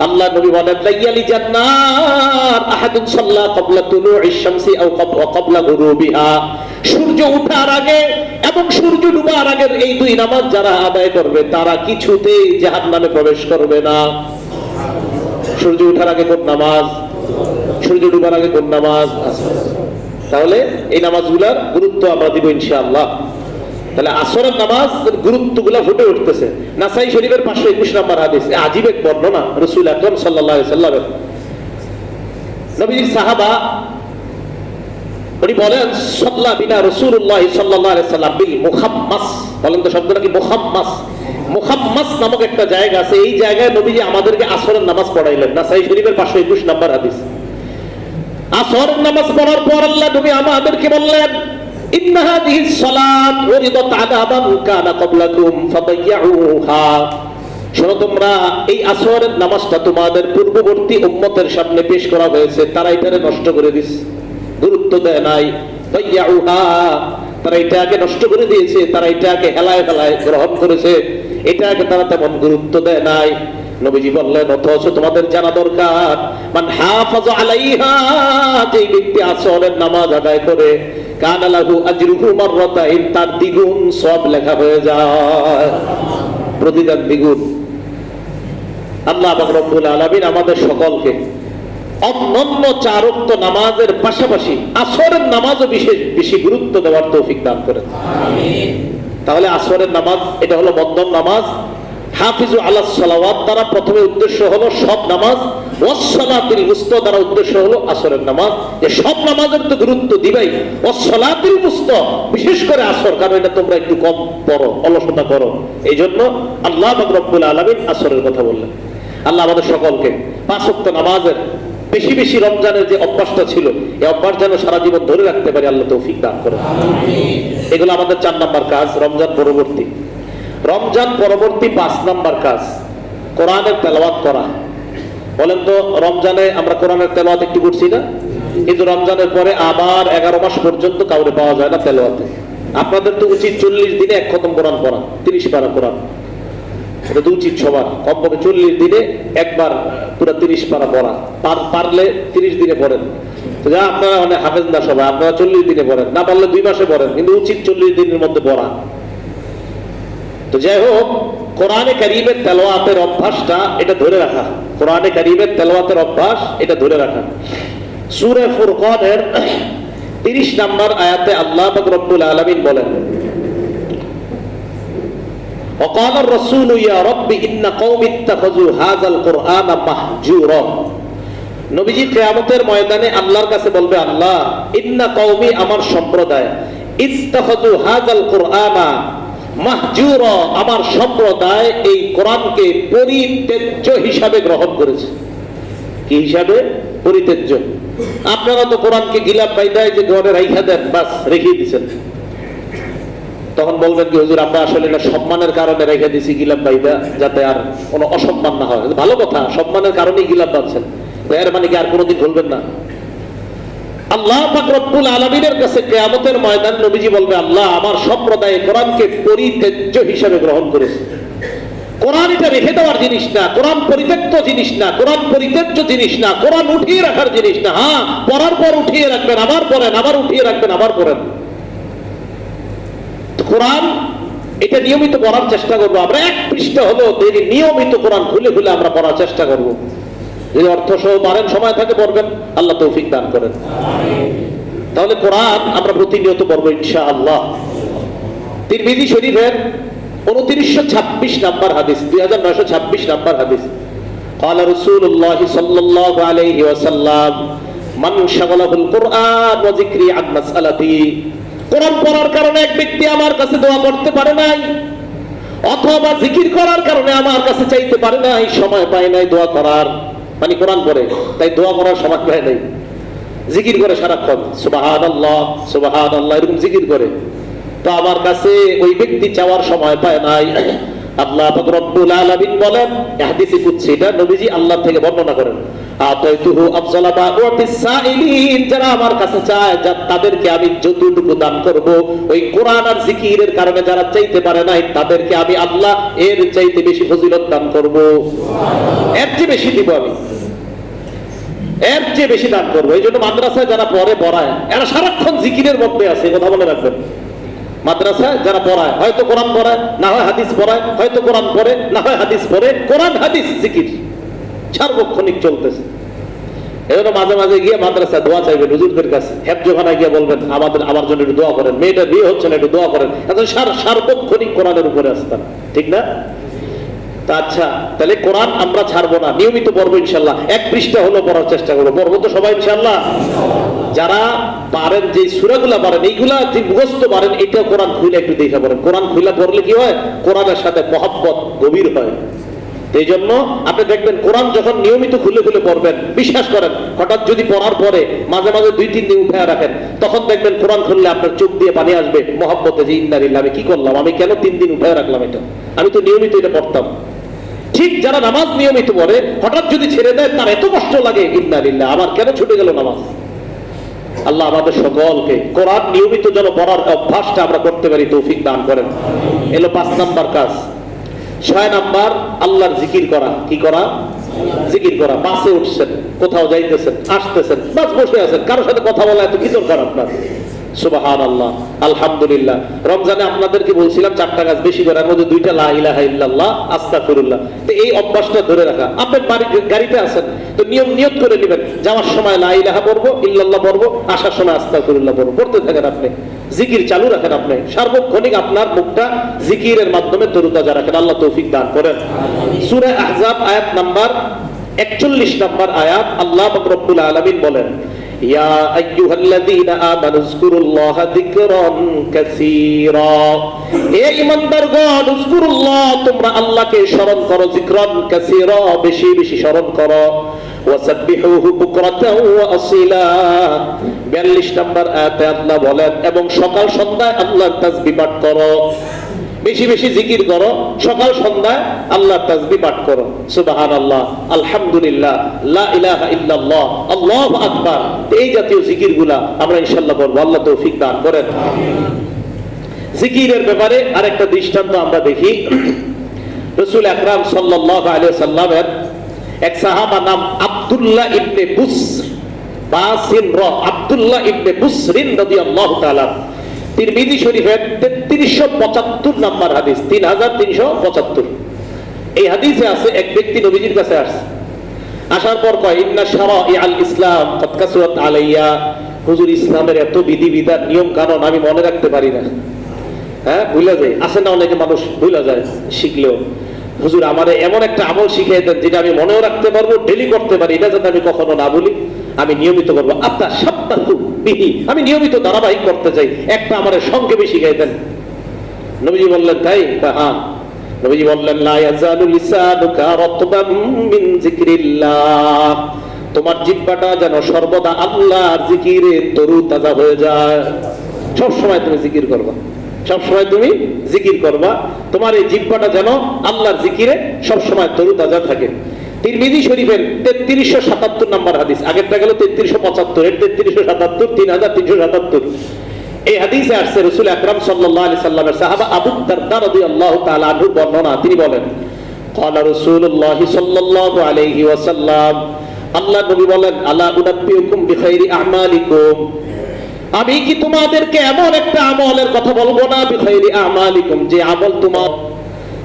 আল্লাহ নবী বলেন, লাইয়ালি জান্নাত আহাদুন সাল্লা ক্বাবলা তুলুইশ শামসি আও ক্বাবলা গুরুবিহা, সূর্য ওঠার আগে এবং সূর্য ডুবার আগে এই দুই নামাজ যারা আদায় করবে তারা কিছুতেই জাহান্নামে প্রবেশ করবে না। সূর্য ওঠার আগে কোন নামাজ? সূর্য ডুবার আগে কোন নামাজ? তাহলে এই নামাজগুলোর গুরুত্ব আমরা দিব ইনশাআল্লাহ। তাহলে আসরের নামাজ গুরুত্বগুলো ফুটে উঠতেছে। নাসাই শরীফের 521 নম্বর হাদিস, আজীব এক বর্ণনা রাসূল আকরাম সাল্লাল্লাহু আলাইহি সাল্লামের। নবীর সাহাবা উনি বলেন, সাল্লা বিনা রাসূলুল্লাহ সাল্লাল্লাহু আলাইহি সাল্লাম বিল মুখাম্মাস, বলেন তো শব্দটা কি? মুখাম্মাস। মুখাম্মাস নামক একটা জায়গা আছে, এই জায়গায় নবীজি আমাদেরকে আসরের নামাজ পড়াইলেন। নাসাই শরীফের 521 নম্বর হাদিস। আসরের নামাজ পড়ার পর আল্লাহ নবী আমাদেরকে বললেন, ইন্না হাযিহিস সালাত উরিদাত আলা মান কানা ক্বাবলাকুম ফাদাইয়ুহা, শোনো তোমরা এই আসরের নামাজটা তোমাদের পূর্ববর্তী উম্মতের সামনে পেশ করা হয়েছে, তারা এটারে নষ্ট করে দিয়েছে, গুরুত্ব দেয় নাই। দাইয়ুহা, তারা এটাকে নষ্ট করে দিয়েছে, তারা এটাকে হেলায় হেলায় গ্রহণ করেছে, এটাকে তারা তেমন গুরুত্ব দেয় নাই। নবীজি বললেন, অথচ তোমাদের জানা দরকার, মান হাফাযা আলাইহা, যে ব্যক্তি আসরের নামাজ আদায় করে, কানা লাহু আজরুহু মাররাতাইন, তার দ্বিগুণ সওয়াব লেখা হয়ে যায়, প্রতিদান দ্বিগুণ। আল্লাহ পাক রব্বুল আলামিন আমাদের সকলকে অন্যান্য 4 ওয়াক্ত নামাজের পাশাপাশি আসরের নামাজও বিশেষ বেশি গুরুত্ব দেওয়ার তৌফিক দান করেন। আমিন। তাহলে আসরের নামাজ এটা হলো বন্ধন নামাজ। হাফিজু আলাস সালাওয়াত দ্বারা প্রথমে উদ্দেশ্য হলো সব নামাজ, ওয়াসসালাতিল মুস্তা দ্বারা উদ্দেশ্য হলো আসরের নামাজ। যে সব নামাজের তো গুরুত্ব দিবাই, ওয়াসসালাতিল মুস্তা বিশেষ করে আসর, কারণ এটা তোমরা একটু কম পড়ো, অলসতা করো, এই জন্য আল্লাহ পাক রব্বুল আলামিন আসরের কথা বললেন। আল্লাহ আমাদের সকলকে পাঁচ ওয়াক্ত নামাজের বেশি বেশি রমজানের যে অভ্যাসটা ছিল এই অভ্যাস যেন সারা জীবন ধরে রাখতে পারি, আল্লাহ তৌফিক দান করেন। এগুলো আমাদের 4 নাম্বার কাজ। রমজান পরবর্তী 5 নাম্বার কাজ কোরআনের তেলাওয়াত করা। বলেন তো, রমজানে আমরা কোরআনের তেলাওয়াত একটু করছি না? কিন্তু রমজানের পরে আবার 11 মাস পর্যন্ত কাউরে পাওয়া যায় না তেলাওয়াতে। আপনাদের তো উচিত 40 দিনে 1 খতম কোরআন পড়া, 30 পারা কোরআন, এটা তো উচিত সবার। কমপক্ষে 40 দিনে একবার পুরো 30 পারা পড়া, পারলে 30 দিনে পড়েন। তো যা আপনারা মানে হাফেজ না সবাই, আপনারা 40 দিনে পড়েন, না পারলে 2 মাসে পড়েন, কিন্তু উচিত 40 দিনের মধ্যে পড়া। তো যাই হোক, কোরআনে কারীমের তেলাওয়াতের অভ্যাসটা এটা ধরে রাখা, কোরআনে কারীমের তেলাওয়াতের অভ্যাস এটা ধরে রাখা। সূরা ফুরকানের 30 নম্বর আয়াতে আল্লাহ পাক রব্বুল আলামিন বলেন, وقال الرسول يا رب إن قوم اتخذوا هذا القرآن مهجورا। নবীজি কিয়ামতের ময়দানে আল্লাহর কাছে বলবে, আল্লাহ ইন্না কওমি, আমার সম্প্রদায়, ইত্তাখাযু হাযাল কুরআনা মাহজুরা, আমার সম্প্রদায় এই কোরআনকে পরিত্যাজ্য হিসাবে গ্রহণ করেছে। কি হিসাবে? পরিত্যাজ্য। আপনারা তো কোরআনকে গিলাপ বাইদায় যে ঘরে রাইখা দেন, বাস রেখে দিয়েছেন। তখন বলবেন কি, হুজুর আমরা আসলে এটা সম্মানের কারণে রেখে দিয়েছি গিলাপ বাইদা, যাতে আর কোনো অসম্মান না হয়। ভালো কথা, সম্মানের কারণেই গিলাপ বাঁধছেন, এর মানে কি আর কোনোদিন বলবেন না? আল্লাহ পাক রব্বুল আলামিনের কাছে কিয়ামতের ময়দান নবীজি বলবে, আল্লাহ আমার সম্প্রদায় কোরআনকে পরিত্যাজ্য হিসাবে গ্রহণ করেছে। কোরআন এটা রেখে দেওয়ার জিনিস না, কোরআন পরিত্যক্ত জিনিস না, কোরআন পরিত্যাজ্য জিনিস না, কোরআন উঠিয়ে রাখার জিনিস না। হ্যাঁ, পড়ার পর উঠিয়ে রাখবেন, আবার পড়েন, আবার উঠিয়ে রাখবেন, আবার পড়েন। কোরআন এটা নিয়মিত পড়ার চেষ্টা করবো আমরা। 1 পৃষ্ঠা হলো নিয়মিত কোরআন খুলে খুলে আমরা পড়ার চেষ্টা করব। যদি অর্থ সহ পারেন, সময় থাকে পড়বেন, আল্লাহ তৌফিক দান করেন। তাহলে কোরআন আমরা প্রতিনিয়ত পড়বো ইনশাআল্লাহ। তিরমিজি শরীফের 2926 নাম্বার হাদিস, 2926 নাম্বার হাদিস, قال رسول الله صلى الله عليه وسلم من شغله القرآن وذكري عن مسألتي। কোরআন পড়ার কারণে এক ব্যক্তি আমার কাছে দোয়া করতে পারে নাই, অথবা জিকির করার কারণে আমার কাছে চাইতে পারে নাই, সময় পায় নাই দোয়া করার, মানে কোরআন পড়ে তাই দোয়া করার সময় পায় নাই, জিকির করে সারাক্ষণ সুবহানাল্লাহ সুবহানাল্লাহ এরকম জিকির করে, তো আমার কাছে ওই ব্যক্তি চাওয়ার সময় পায় নাই। আল্লাহ পাক রব্বুল আলামিন বলেন, হাদিসে কুদসি, এটা নবীজি আল্লাহ থেকে বর্ণনা করেন, আতাইতুহু আফজালা মা উতিস সাইলিন, যারা আমার কাছে চায় তাদেরকে আমি যতটুকু দান করব, ওই কোরআন আর জিকিরের কারণে যারা চাইতে পারে নাই তাদেরকে আমি আল্লাহ এর চাইতে বেশি ফজিলত দান করব, এর চেয়ে বেশি দিব আমি, এর চেয়ে বেশি দান করব। এই জন্য মাদ্রাসায় যারা পড়ায় এরা সারাক্ষণ জিকিরের মধ্যে আছে, কথা মনে রাখবেন। মাদ্রাসায় যারা পড়ায়, হয়তো কোরআন পড়ায়, না হয় হাদিস পড়ায়, হয়তো কোরআন পড়ে, না হয় হাদিস পড়ে, কোরআন হাদিস জিকির সার্বক্ষণিক চলতেছে। এজন্য মাঝে মাঝে গিয়ে মাদ্রাসায় দোয়া চাইবেন হুজুরদের কাছে, হেফজখানায় গিয়ে বলবেন আমার জন্য একটু দোয়া করেন, মেয়েটার বিয়ে হচ্ছে না একটু দোয়া করেন, এখন সার্বক্ষণিক কোরআনের উপরে আসতাম, ঠিক না? আচ্ছা, তাহলে কোরআন আমরা ছাড়বো না, নিয়মিত পড়বো ইনশাল্লাহ। 1 পৃষ্ঠা হলো পড়ার চেষ্টা করবো, পড়বো তো সবাই ইনশাল্লাহ। যারা পারেন, যে সূরাগুলা পারেন, এইগুলা যে মুখস্থ পারেন, এটা কোরআন খুলে একটু দেখা পড়েন। কোরআন খুলে পড়লে কি হয়? কোরআনের সাথে মহব্বত গভীর হয়। এই জন্য আপনি দেখবেন কোরআন যখন নিয়মিত খুলে খুলে পড়বেন, বিশ্বাস করেন, হঠাৎ যদি পড়ার পরে মাঝে মাঝে 2-3 দিন উঠে রাখেন, তখন দেখবেন কোরআন খুললে আপনার চোখ দিয়ে পানি আসবে মহব্বতে, যে ইন্নালিল্লাহ, আমি কি করলাম, আমি কেন 3 দিন উঠে রাখলাম, এটা আমি তো নিয়মিত এটা পড়তাম। ঠিক যারা নামাজ নিয়মিত পড়ে, হঠাৎ যদি ছেড়ে দেয় তার এত কষ্ট লাগে, ইন্নালিল্লাহ, আমার কেন ছুটে গেল নামাজ। আল্লাহ আমাদের সকলকে কোরআন নিয়মিত যেন পড়ার অভ্যাসটা আমরা করতে পারি, তৌফিক দান করেন। এলো 5 নাম্বার কাজ। 6 নাম্বার, আল্লাহর জিকির করা। কি করা? জিকির করা। বাসে উঠছেন, কোথাও যাইতেছেন, আসতেছেন, বাস বসে আছেন, কারোর সাথে কথা বলা এত কি দরকার আপনার? সুবহানাল্লাহ, আলহামদুলিল্লাহ। রমজানে আপনাদেরকে বলছিলাম 4টা কাজ বেশি করার মধ্যে 2টা লা ইলাহা ইল্লাল্লাহ, আস্তাগফিরুল্লাহ। তো এই অভ্যাসটা ধরে রাখা। আপনি গাড়িতে আছেন, তো নিয়ত করে নেবেন, যাওয়ার সময় লা ইলাহা পড়বো, ইল্লাল্লাহ পড়বো, আসার সময় আস্তাগফিরুল্লাহ পড়বো, পড়তে থাকেন আপনি, জিকির চালু রাখেন আপনি, সার্বক্ষণিক আপনার মুখটা জিকিরের মাধ্যমে তরুতাজা রাখেন। আল্লাহ তৌফিক দান করেন। সূরা আহজাব আয়াত নাম্বার 41 নম্বর আয়াত, আল্লাহ রব্বুল আলামিন বলেন, ইয়া আইয়ুহাল্লাযীনা আমানু যকুরুল্লাহা যিকরান কাসীরা, হে ঈমানদারগণ, যকুরুল্লাহ, তোমরা আল্লাহকে স্মরণ করো, যিকরান কাসীরা, বেশি বেশি স্মরণ করো, ওয়াসাব্বিহুহু বুকরাতাও ওয়া আসীলা। 42 নম্বর আয়াতে আল্লাহ বলেন, এবং সকাল সন্ধ্যায় আল্লাহর তাসবিহ পাঠ করো, বেশি বেশি জিকির করো, সকাল সন্ধ্যায় আল্লাহর তাসবিহ পাঠ করো, সুবহানাল্লাহ, আলহামদুলিল্লাহ, লা ইলাহা ইল্লাল্লাহ, আল্লাহু আকবার। এই জাতীয় জিকিরগুলা আমরা ইনশাআল্লাহ করব। আল্লাহ তৌফিক দান করেন। জিকিরের ব্যাপারে আরেকটা দৃষ্টান্ত আমরা দেখি। রাসূল আকরাম সাল্লাল্লাহু আলাইহি সাল্লামের এক সাহাবা নাম আব্দুল্লাহ ইবনে বুসর, বাসিন র, আব্দুল্লাহ ইবনে বুসরিন রাদিয়াল্লাহু তাআলা, তিরমিজি শরীফের 3375 নাম্বার হাদিস, 3375। এই হাদিসে আছে, এক ব্যক্তি নবীজির কাছে আসছে, আসার পর কয়, ইন্না শারাইআল ইসলাম কদ কাসুরাত আলাইয়া, হুজুর, ইসলামের এত বিধিবিধান, নিয়ম কানুন আমি মনে রাখতে পারি না, হ্যাঁ, ভুলে যায়, আছে না অনেকে মানুষ ভুলে যায় শিখলেও। হুজুর, আমারে এমন একটা আমল শিখিয়ে দেন যেটা আমি মনেও রাখতে পারবো, ডেলি করতে পারি, এটা যাতে আমি কখনো না বলি, আমি নিয়মিত করবো। আপনার সাপ্তাহিক বিহি, আমি নিয়মিত ধারাবাহিক করতে চাই, একটা আমার সংক্ষেপে শিখিয়ে দেন। নবীজি বললেন, তাই? হ্যাঁ। নবীজি বললেন, লা ইয়াজালু লিসানুকা রাতবাম মিন যিকরিল্লাহ, তোমার জিহ্বাটা যেন সর্বদা আল্লাহর জিকিরে তরুতাজা হয়ে যায়। সব সময় তুমি জিকির করবা, সব সময় তুমি জিকির করবা, তোমার এই জিহ্বাটা যেন আল্লাহর জিকিরে সব সময় তরুতাজা থাকে। তিরমিজি শরীফের 3377 নম্বর হাদিস, আগেরটা গেল 3375, এর 3377, 3377। এই হাদিসে আসছে, রাসূল আকরাম সাল্লাল্লাহু আলাইহি সাল্লামের সাহাবা আবু দারদা রাদিয়াল্লাহু তাআলা আনহু বর্ণনা, তিনি বলেন, ক্বালা রাসূলুল্লাহ সাল্লাল্লাহু আলাইহি ওয়াসাল্লাম, আল্লাহ নবী বলেন, আলা উনাব্বিউকুম বিখাইরি আমালিকুম, আমি কি তোমাদেরকে এমন একটা আমলের কথা বলবো না, বিখাইরি আমালিকুম, যে আমল তোমার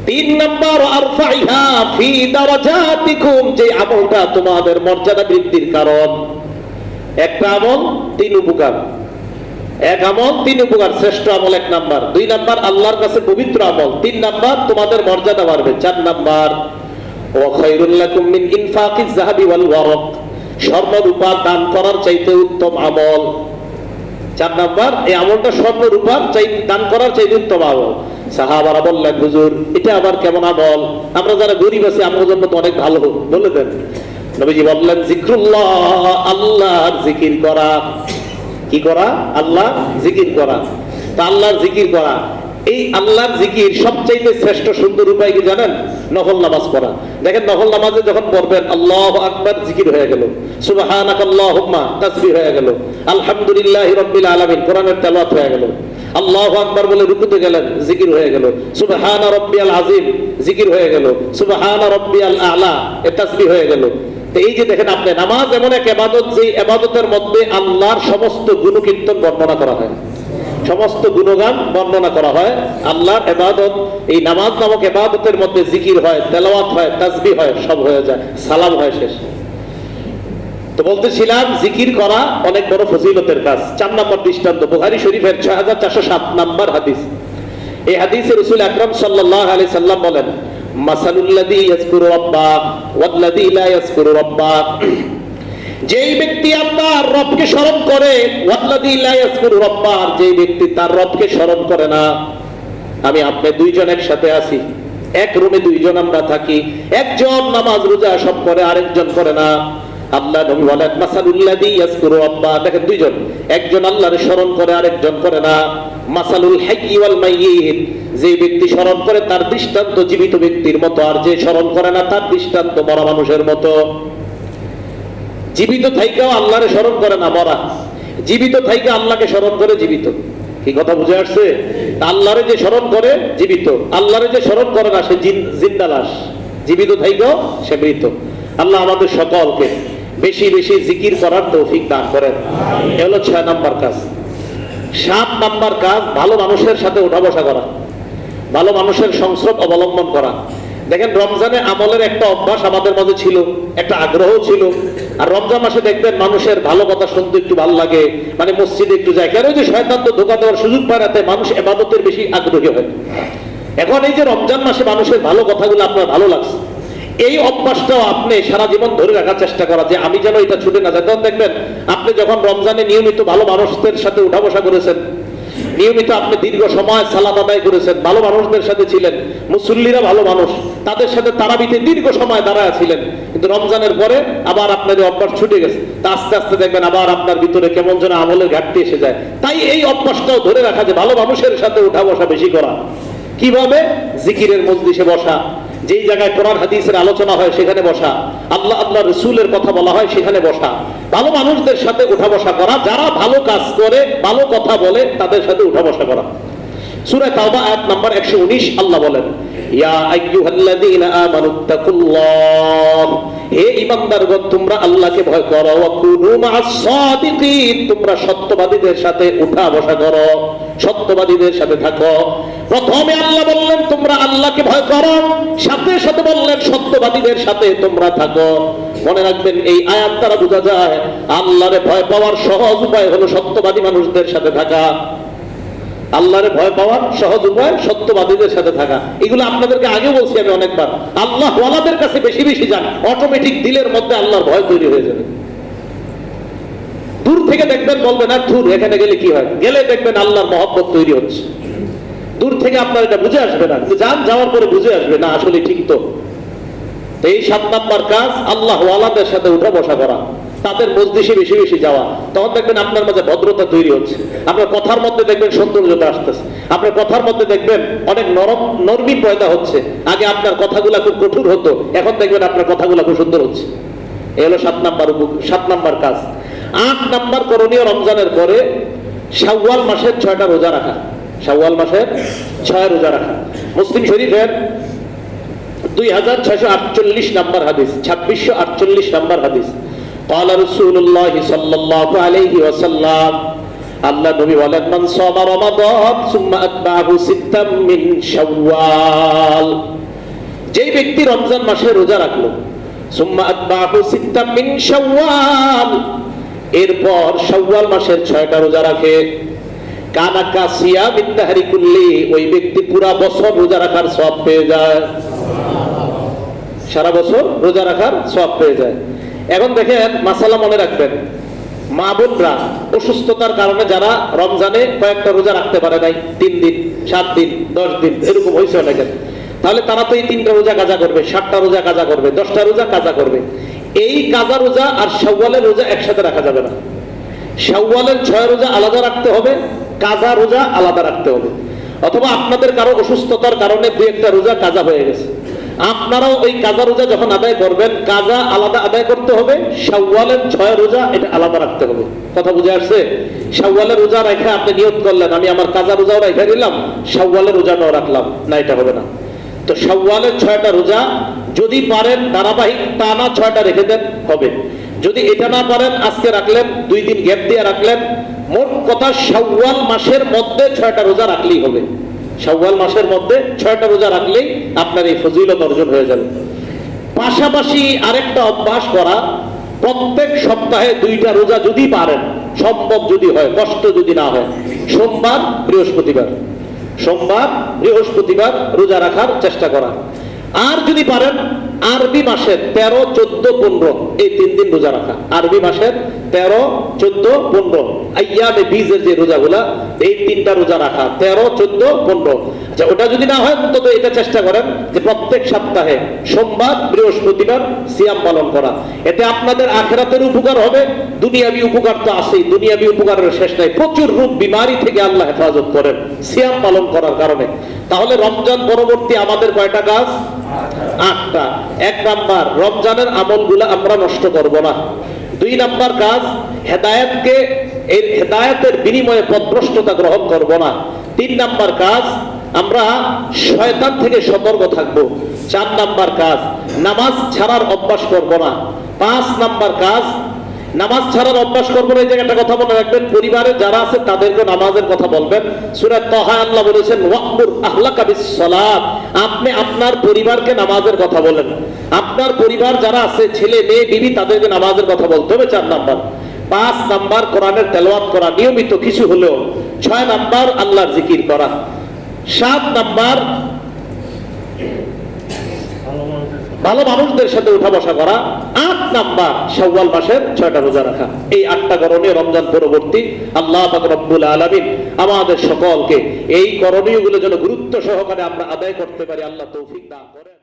3 নম্বর, আরফাইহা ফি দারাজাতিকুম, যে আমলটা তোমাদের মর্যাদা বৃদ্ধির কারণ। একটা আমল 3 উপকার, এক আমল 3 উপকার, শ্রেষ্ঠ আমল 1 নাম্বার, 2 নাম্বার আল্লাহর কাছে পবিত্র আমল, 3 নাম্বার তোমাদের মর্যাদা বাড়বে, 4 নাম্বার ওয়া খায়রুল লাকুম মিন ইনফাকিজ যাহাবি ওয়াল ওয়ারাক, স্বর্ণ রূপা দান করার চাইতে উত্তম আমল। 4 নাম্বার, এই আমলটা স্বর্ণ রূপা দান করার চাইতে উত্তম আমল। সাহাবারা বললেন, হুজুর, এটা আবার কেমন আমল? আমরা যারা গরিব আছি আমাদের জন্য তো অনেক ভালো, বলে দেন। নবীজি বললেন, যিকরুল্লাহ, আল্লাহর জিকির করা। কি করা? আল্লাহ জিকির করা। তা আল্লাহর জিকির করা, এই আল্লাহর জিকির সবচাইতে শ্রেষ্ঠ সুন্দর উপায় কি জানেন? নফল নামাজ পড়া। দেখেন, নফল নামাজে যখন পড়বেন, আল্লাহু আকবার জিকির হয়ে গেল, সুবহানাকাল্লাহুম্মা তাসবিহ হয়ে গেল, আলহামদুলিল্লাহি রাব্বিল আলামিন কোরআনের তেলাওয়াত হয়ে গেল, আল্লাহু আকবার বলে রুকুতে গেলেন, জিকির হয়ে গেল, সুবহানা রাব্বিয়াল আযীম জিকির হয়ে গেল, সুবহানা রাব্বিয়াল আ'লা এ তাসবিহ হয়ে গেল। এই যে দেখেন, আপনি নামাজ এমন এক ইবাদত, যে ইবাদতের মধ্যে আল্লাহর সমস্ত গুণকীর্তন বর্ণনা করা হয়, সমস্ত গুণগান বর্ণনা করা হয়। আল্লাহর ইবাদত, এই নামাজ নামক ইবাদতের মধ্যে জিকির হয়, তেলাওয়াত হয়, তাসবিহ হয়, সব হয়ে যায়, সালাম হয় শেষ। তো বলতেছিলাম, জিকির করা অনেক বড় ফজিলতের কাজ। 4 নম্বর দৃষ্টান্ত, বুখারী শরীফের 6407 নম্বর হাদিস। এই হাদিসে রাসূল আকরাম সাল্লাল্লাহু আলাইহি সাল্লাম বলেন, মাসালুল্লাযী ইয়াযকুরু রাব্বাহ ওয়াল্লাযী লা ইয়াযকুরু রাব্বাহ, যেই ব্যক্তি আল্লাহর রবকে স্মরণ করে, ওয়াল্লাযী লা ইয়াযকুরু রাব্বাহ, যেই ব্যক্তি তার রবকে স্মরণ করে না। আমি আপনি দুইজন একসাথে আছি, এক রুমে দুইজন আমরা থাকি, একজন নামাজ রোজা সব করে, আরেকজন করে না। আল্লাহ নবী বলেন, মাসালুল্লাযী ইয়াযকুরু রাব্বাহ, দেখেন দুইজন, একজন আল্লাহর স্মরণ করে, আরেকজন করে না। মাসালুল হাইয়্যি ওয়াল মাইয়্যিত, যে ব্যক্তি স্মরণ করে তার দৃষ্টান্ত জীবিত ব্যক্তির মতো, আর যে স্মরণ করে না তার দৃষ্টান্ত মরা মানুষের মতো। জীবিত থাইকাও আল্লাহরে স্মরণ করে না মরা, জীবিত থাইকা আল্লাহকে স্মরণ করে জীবিত। কি কথা বুঝে আসছে? আল্লাহরে যে স্মরণ করে জীবিত, আল্লাহরে যে স্মরণ করে না সে জিন্দা লাশ, জীবিত থাইকাও সে মৃত। আল্লাহ আমাদের সকলকে বেশি বেশি জিকির করার তৌফিক দান করেন। এ হলো 6 নম্বর কাজ। 7 নম্বর কাজ, ভালো মানুষের সাথে ওঠা বসা করা, ভালো মানুষের সংস্রব অবলম্বন করা। দেখেন রমজানে আমলের একটা অভ্যাস আমাদের মাঝে ছিল, একটা আগ্রহ ছিল। আর রমজান মাসে দেখবেন মানুষের ভালো কথা শুনতে একটু ভালো লাগে, মানে মসজিদে একটু যায়, কেন যে শয়তান তো ধোঁকা দেওয়ার সুযোগ পায় না, তাই মানুষ ইবাদতের বেশি আগ্রহী হয়। এখন এই যে রমজান মাসে মানুষের ভালো কথাগুলো আপনার ভালো লাগছে, এই অভ্যাসটাও আপনি সারা জীবন ধরে রাখার চেষ্টা করা, যে আমি যেন এটা ছুটে না যায়। তখন দেখবেন আপনি যখন রমজানে নিয়মিত ভালো মানুষদের সাথে উঠা বসা করেছেন, নিয়মিত আপনি দীর্ঘ সময় সালাত আদায় করেছেন, ভালো মানুষদের সাথে ছিলেন, মুসল্লিরা ভালো মানুষ, তাদের সাথে তারাবিতে দীর্ঘ সময় দাঁড়ায় ছিলেন, কিন্তু রমজানের পরে আবার আপনার এই অভ্যাস ছুটে গেছে, তা আস্তে আস্তে দেখবেন আবার আপনার ভিতরে কেমন যেন আমলের ঘাটতি এসে যায়। তাই এই অভ্যাসটাও ধরে রাখা, যে ভালো মানুষের সাথে উঠা বসা বেশি করা। কিভাবে? জিকিরের মজলিসে বসা, যেই জায়গায় কোরআন হাদিসের আলোচনা হয় সেখানে বসা, আল্লাহ আল্লাহ রসুলের কথা বলা হয় সেখানে বসা, ভালো মানুষদের সাথে উঠা বসা করা, যারা ভালো কাজ করে ভালো কথা বলে তাদের সাথে উঠা বসা করা। সূরা তাওবা আয়াত নাম্বার 119 আল্লাহ বলেন, ইয়া আইয়ুহাল্লাযীনা আমানুত্তাকুল্লাহ, হে ঈমানদারগণ তোমরা আল্লাহকে ভয় করো, ওয়া কুনু মা'আস সাদিকিন, তোমরা সত্যবাদীদের সাথে উঠা বসা করো, সত্যবাদীদের সাথে থাকো। প্রথমে আল্লাহ বললেন তোমরা আল্লাহকে ভয় করো, সাথে সাথে বললেন সত্যবাদীদের সাথে তোমরা থাকো। মনে রাখবেন এই আয়াত দ্বারা বোঝা যায় আল্লাহরে ভয় পাওয়ার সহজ উপায় হলো সত্যবাদী মানুষদের সাথে থাকা। আল্লাহরে ভয় পাওয়ার সহজ উপায় সত্যবাদীদের সাথে থাকা। এগুলো আপনাদেরকে আগে বলছি আমি অনেকবার। আল্লাহ ওয়ালাদের কাছে বেশি বেশি যান, অটোমেটিক দিলের মধ্যে আল্লাহর ভয় তৈরি হয়ে যাবে। দূর থেকে দেখবেন বলবেন আর ধুর এখানে গেলে কি হয়, গেলে দেখবেন আল্লাহর মহব্বত তৈরি হচ্ছে। দূর থেকে আপনার এটা বুঝে আসবে না, কিন্তু যান যাওয়ার পরে বুঝে আসবে না আসলে ঠিক তো। এই 7 নাম্বার কাজ আল্লাহ ওয়ালাদের সাথে উঠা বসা করা, তাদের মজলিসে বেশি বেশি যাওয়া। তখন দেখবেন আপনার মাঝে ভদ্রতা তৈরি হচ্ছে, আপনার কথার মধ্যে দেখবেন সৌন্দর্যতা আসতেছে, আপনার কথার মধ্যে দেখবেন অনেক নরমি পয়দা হচ্ছে। আগে আপনার কথাগুলা খুব কঠোর হতো, এখন দেখবেন আপনার কথাগুলা খুব সুন্দর হচ্ছে। এই হলো 7 নাম্বার কাজ। 8 নাম্বার করণীয় রমজানের পরে শাওয়াল মাসের 6টা রোজা রাখা। শাওয়াল মাসের 6 রোজা রাখা। মুসলিম শরীফের 2648 নাম্বার হাদিস, 2648 নাম্বার হাদিস। قال رسول الله صلى الله عليه وسلم, আল্লাহ নবী বলেন, মান সামা রমাদান সুম্মা আতবাহু সিত্তাম মিন শাওয়াল, যেই ব্যক্তি রমজান মাসে রোজা রাখলো, সুম্মা আতবাহু সিত্তাম মিন শাওয়াল, এরপর শাওয়াল মাসের 6টা রোজা রাখে, কানা কাসিয়ামিদ দাহরি কুল্লি, ওই ব্যক্তি পুরা বছর রোজা রাখার সওয়াব পেয়ে যায়। সারা বছর রোজা রাখার সওয়াব পেয়ে যায়। এখন দেখেন মাসালা মনে রাখবেন, মা বোনরা অসুস্থতার কারণে যারা রমজানে কয়েকটা রোজা রাখতে পারে নাই, 3 দিন 7 দিন 10 দিন এরকম হয়েছে অনেকের, তাহলে তারা তো এই 3টা রোজা কাজা করবে, 7টা রোজা কাজা করবে, 10টা রোজা কাজা করবে। এই কাজা রোজা আর শাওয়ালের রোজা একসাথে রাখা যাবে না। শাওয়ালের 6 রোজা আলাদা রাখতে হবে, কাজা রোজা আলাদা রাখতে হবে। অথবা আপনাদের কারো অসুস্থতার কারণে 2-1টা রোজা কাজা হয়ে গেছে, আপনারাও ওই কাজা রোজা যখন আদায় করবেন, কাজা আলাদা আদায় করতে হবে, শাওয়ালের 6 রোজা এটা আলাদা রাখতে হবে। কথা বুঝে আসছে? শাওয়ালের রোজা রেখে আপনি নিয়ত করলেন আমি আমার কাজা রোজাও রেখে দিলাম, শাওয়ালের রোজাটাও রাখলাম না, এটা হবে না। তো শাওয়ালের 6টা রোজা যদি পারেন ধারাবাহিক টানা 6টা রেখে দেন হবে। যদি এটা না পারেন আজকে রাখলেন, 2 দিন গ্যাপ দিয়ে রাখলেন, মোট কথা শাওয়াল মাসের মধ্যে 6টা রোজা রাখলেই হবে। শাওয়াল মাসের মধ্যে 6টা রোজা রাখলেই আপনার এই ফজিলত অর্জন হয়ে যাবে। পাশাপাশি আরেকটা অভ্যাস করা, প্রত্যেক সপ্তাহে 2টা রোজা যদি পারেন, সম্ভব যদি হয়, কষ্ট যদি না হয়, সোমবার বৃহস্পতিবার রোজা রাখার চেষ্টা করা। আর যদি পারেন আরবি মাসের 13, 14, 15 এই 3 দিন রোজা রাখা। আরবি মাসের 13, 14, 15 আইয়ামে বীজের যে রোজাগুলা, এই 3টা রোজা রাখা, 13, 14, 15। আচ্ছা, ওটা যদি না হয় অন্তত এটা চেষ্টা করেন যে প্রত্যেক সপ্তাহে সোমবার বৃহস্পতিবার সিয়াম পালন করা। এতে আপনাদের আখিরাতের উপকার হবে, দুনিয়াবি উপকার তো আছেই, দুনিয়াবি উপকারের শেষ নাই। প্রচুর রূপ বিমারি থেকে আল্লাহ হেফাজত করেন সিয়াম পালন করার কারণে। তাহলে রমজান পরবর্তী আমাদের কয়টা কাজ? 8টা। 1 নাম্বার, রমজানের আমলগুলো আমরা নষ্ট করব না। 2 নাম্বার কাজ, হেদায়েতের বিনিময়ে পথভ্রষ্টতা গ্রহণ করব না। 3 নাম্বার কাজ, আমরা শয়তান থেকে সতর্ক থাকব। 4 নাম্বার কাজ, নামাজ ছাড়ার অভ্যাস করব না। 5 নাম্বার কাজ, নামাজ ছাড়ার অভ্যাস করবো না, এই জায়গায় একটা কথা মনে রাখবেন, পরিবারে যারা আছে তাদেরকে নামাজের কথা বলবেন। সূরা তাহা আল্লাহ বলেছেন ওয়াকমুর আহলাকা বিসসালাত, আপনি আপনার পরিবারকে নামাজের কথা বলেন। আপনার পরিবার যারা আছে, ছেলে মেয়ে বিবি, তাদেরকে নামাজের কথা বলতে হবে। 4 নাম্বার। 5 নাম্বার কোরআনের তেলাওয়াত করা নিয়মিত কিছু হলেও। 6 নাম্বার আল্লাহর জিকির করা। 7 নাম্বার ভালো মানুষদের সাথে উঠা বসা করা। 8 নাম্বার শাওয়াল মাসের 6টা রোজা রাখা। এই 8টা করণীয় রমজান পরবর্তী আল্লাহ পাক রব্বুল আলামিন আমাদের সকলকে এই করণীয়গুলো যেন গুরুত্ব সহকারে আমরা আদায় করতে পারি, আল্লাহ তৌফিক দান করেন।